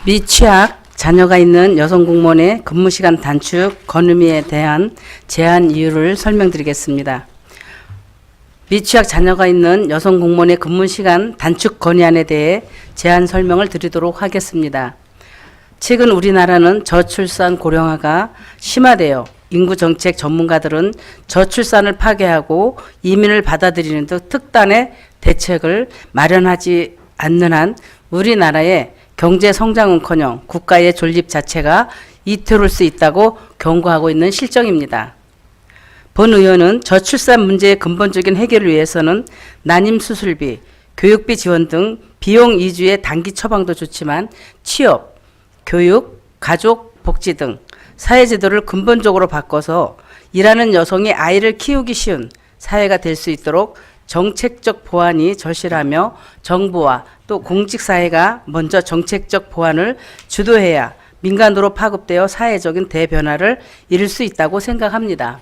미취학 자녀가 있는 여성 공무원의 근무시간 단축 건의에 대한 제한 이유를 설명드리겠습니다. 미취학 자녀가 있는 여성 공무원의 근무시간 단축 건의안에 대해 제한 설명을 드리도록 하겠습니다. 최근 우리나라는 저출산 고령화가 심화되어 인구정책 전문가들은 저출산을 파괴하고 이민을 받아들이는 등 특단의 대책을 마련하지 않는 한 우리나라의 경제 성장은커녕 국가의 존립 자체가 위태로울 수 있다고 경고하고 있는 실정입니다. 본 의원은 저출산 문제의 근본적인 해결을 위해서는 난임수술비, 교육비 지원 등 비용 이주의 단기 처방도 좋지만 취업, 교육, 가족, 복지 등 사회제도를 근본적으로 바꿔서 일하는 여성이 아이를 키우기 쉬운 사회가 될 수 있도록 정책적 보완이 절실하며 정부와 또 공직사회가 먼저 정책적 보완을 주도해야 민간으로 파급되어 사회적인 대변화를 이룰 수 있다고 생각합니다.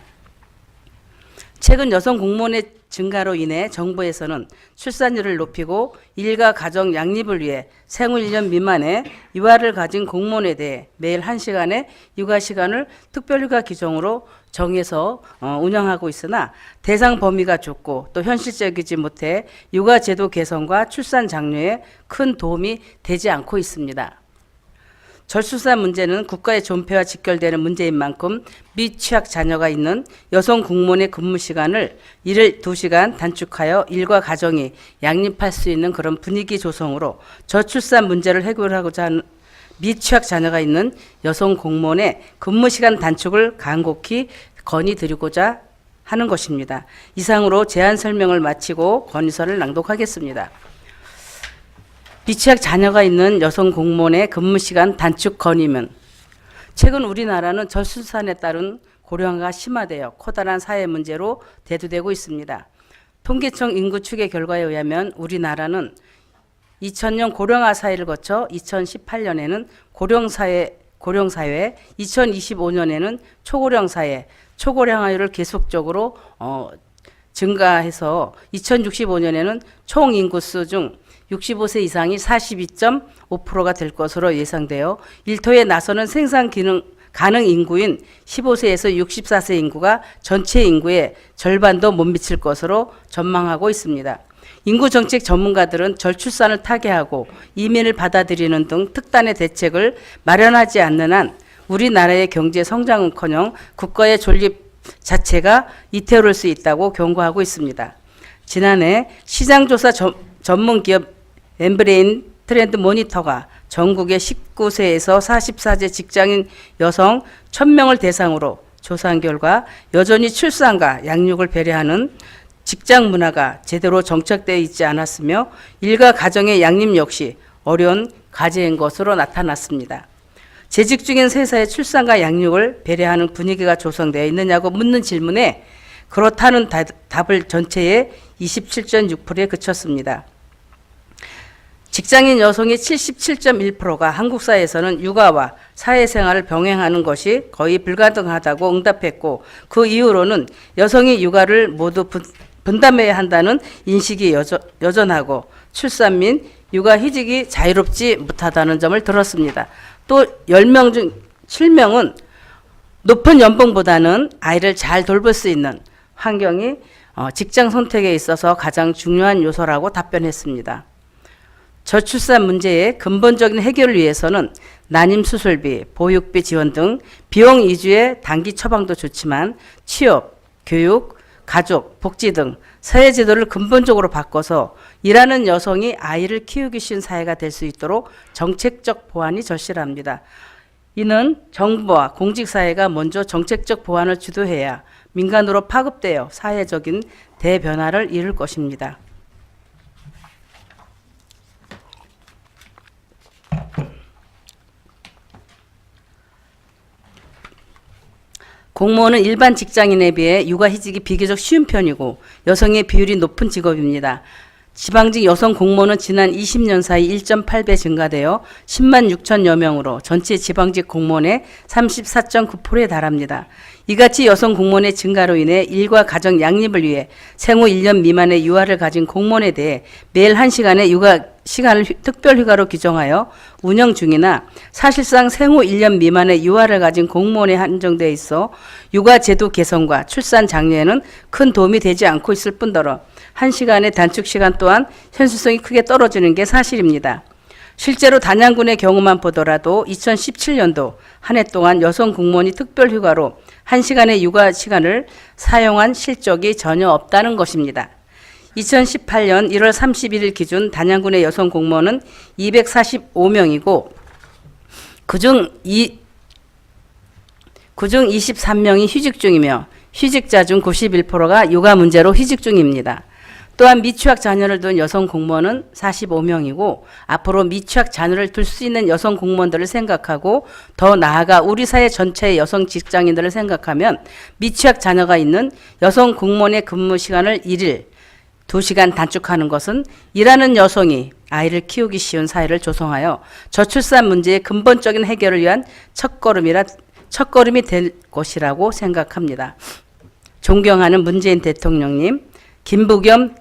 최근 여성 공무원의 증가로 인해 정부에서는 출산율을 높이고 일가 가정 양립을 위해 생후 1년 미만의 유아를 가진 공무원에 대해 매일 1시간의 육아 시간을 특별휴가 규정으로 정해서 운영하고 있으나 대상 범위가 좁고 또 현실적이지 못해 육아 제도 개선과 출산 장려에 큰 도움이 되지 않고 있습니다. 저출산 문제는 국가의 존폐와 직결되는 문제인 만큼 미취학 자녀가 있는 여성 공무원의 근무 시간을 일을 2시간 단축하여 일과 가정이 양립할 수 있는 그런 분위기 조성으로 저출산 문제를 해결하고자 하는 미취학 자녀가 있는 여성 공무원의 근무 시간 단축을 간곡히 건의드리고자 하는 것입니다. 이상으로 제안 설명을 마치고 건의서를 낭독하겠습니다. 미취학 자녀가 있는 여성 공무원의 근무시간 단축 건의문. 최근 우리나라는 저출산에 따른 고령화가 심화되어 커다란 사회 문제로 대두되고 있습니다. 통계청 인구 추계 결과에 의하면 우리나라는 2000년 고령화 사회를 거쳐 2018년에는 고령사회, 2025년에는 초고령사회, 초고령화율을 계속적으로 증가해서 2065년에는 총 인구수 중 65세 이상이 42.5%가 될 것으로 예상되어 일터에 나서는 생산 기능 가능 인구인 15세에서 64세 인구가 전체 인구의 절반도 못 미칠 것으로 전망하고 있습니다. 인구정책 전문가들은 저출산을 타개하고 이민을 받아들이는 등 특단의 대책을 마련하지 않는 한 우리나라의 경제 성장은커녕 국가의 존립 자체가 위태로울 수 있다고 경고하고 있습니다. 지난해 시장조사 전문기업 엠브레인 트렌드 모니터가 전국의 19세에서 44세 직장인 여성 1000명을 대상으로 조사한 결과 여전히 출산과 양육을 배려하는 직장 문화가 제대로 정착되어 있지 않았으며 일가 가정의 양립 역시 어려운 과제인 것으로 나타났습니다. 재직 중인 세사의 출산과 양육을 배려하는 분위기가 조성되어 있느냐고 묻는 질문에 그렇다는 답을 전체의 27.6%에 그쳤습니다. 직장인 여성의 77.1%가 한국 사회에서는 육아와 사회생활을 병행하는 것이 거의 불가능하다고 응답했고 그 이유로는 여성이 육아를 모두 분담해야 한다는 인식이 여전하고 출산 및 육아휴직이 자유롭지 못하다는 점을 들었습니다. 또 10명 중 7명은 높은 연봉보다는 아이를 잘 돌볼 수 있는 환경이 직장 선택에 있어서 가장 중요한 요소라고 답변했습니다. 저출산 문제의 근본적인 해결을 위해서는 난임수술비, 보육비 지원 등 비용 위주의 단기 처방도 좋지만 취업, 교육, 가족, 복지 등 사회제도를 근본적으로 바꿔서 일하는 여성이 아이를 키우기 쉬운 사회가 될 수 있도록 정책적 보완이 절실합니다. 이는 정부와 공직사회가 먼저 정책적 보완을 주도해야 민간으로 파급되어 사회적인 대변화를 이룰 것입니다. 공무원은 일반 직장인에 비해 육아휴직이 비교적 쉬운 편이고 여성의 비율이 높은 직업입니다. 지방직 여성 공무원은 지난 20년 사이 1.8배 증가되어 10만 6천여 명으로 전체 지방직 공무원의 34.9%에 달합니다. 이같이 여성 공무원의 증가로 인해 일과 가정 양립을 위해 생후 1년 미만의 유아를 가진 공무원에 대해 매일 1시간의 육아 시간을 특별휴가로 규정하여 운영 중이나 사실상 생후 1년 미만의 유아를 가진 공무원에 한정돼 있어 육아 제도 개선과 출산 장려에는 큰 도움이 되지 않고 있을 뿐더러 1시간의 단축 시간 또한 현실성이 크게 떨어지는 게 사실입니다. 실제로 단양군의 경우만 보더라도 2017년도 한 해 동안 여성 공무원이 특별휴가로 1시간의 육아 시간을 사용한 실적이 전혀 없다는 것입니다. 2018년 1월 31일 기준 단양군의 여성 공무원은 245명이고 그중 23명이 휴직 중이며 휴직자 중 91%가 육아 문제로 휴직 중입니다. 또한 미취학 자녀를 둔 여성 공무원은 45명이고 앞으로 미취학 자녀를 둘 수 있는 여성 공무원들을 생각하고 더 나아가 우리 사회 전체의 여성 직장인들을 생각하면 미취학 자녀가 있는 여성 공무원의 근무 시간을 1일 2시간 단축하는 것은 일하는 여성이 아이를 키우기 쉬운 사회를 조성하여 저출산 문제의 근본적인 해결을 위한 첫걸음이 될 것이라고 생각합니다. 존경하는 문재인 대통령님, 김부겸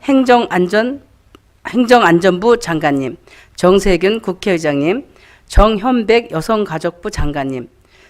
행정안전부 장관님, 정세균 국회의장님, 정현백 여성가족부 장관님,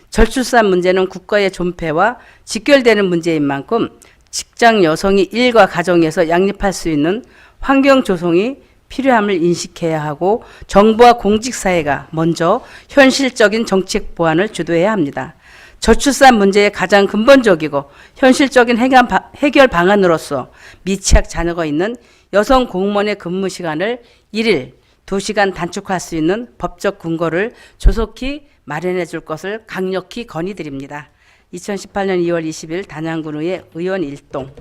저출산 문제는 국가의 존폐와 직결되는 문제인 만큼 직장 여성이 일과 가정에서 양립할 수 있는 환경 조성이 필요함을 인식해야 하고 정부와 공직사회가 먼저 현실적인 정책 보완을 주도해야 합니다. 저출산 문제의 가장 근본적이고 현실적인 해결 방안으로서 미취학 자녀가 있는 여성 공무원의 근무 시간을 1일 2시간 단축할 수 있는 법적 근거를 조속히 마련해 줄 것을 강력히 건의드립니다. 2018년 2월 20일 단양군의회 의원 일동.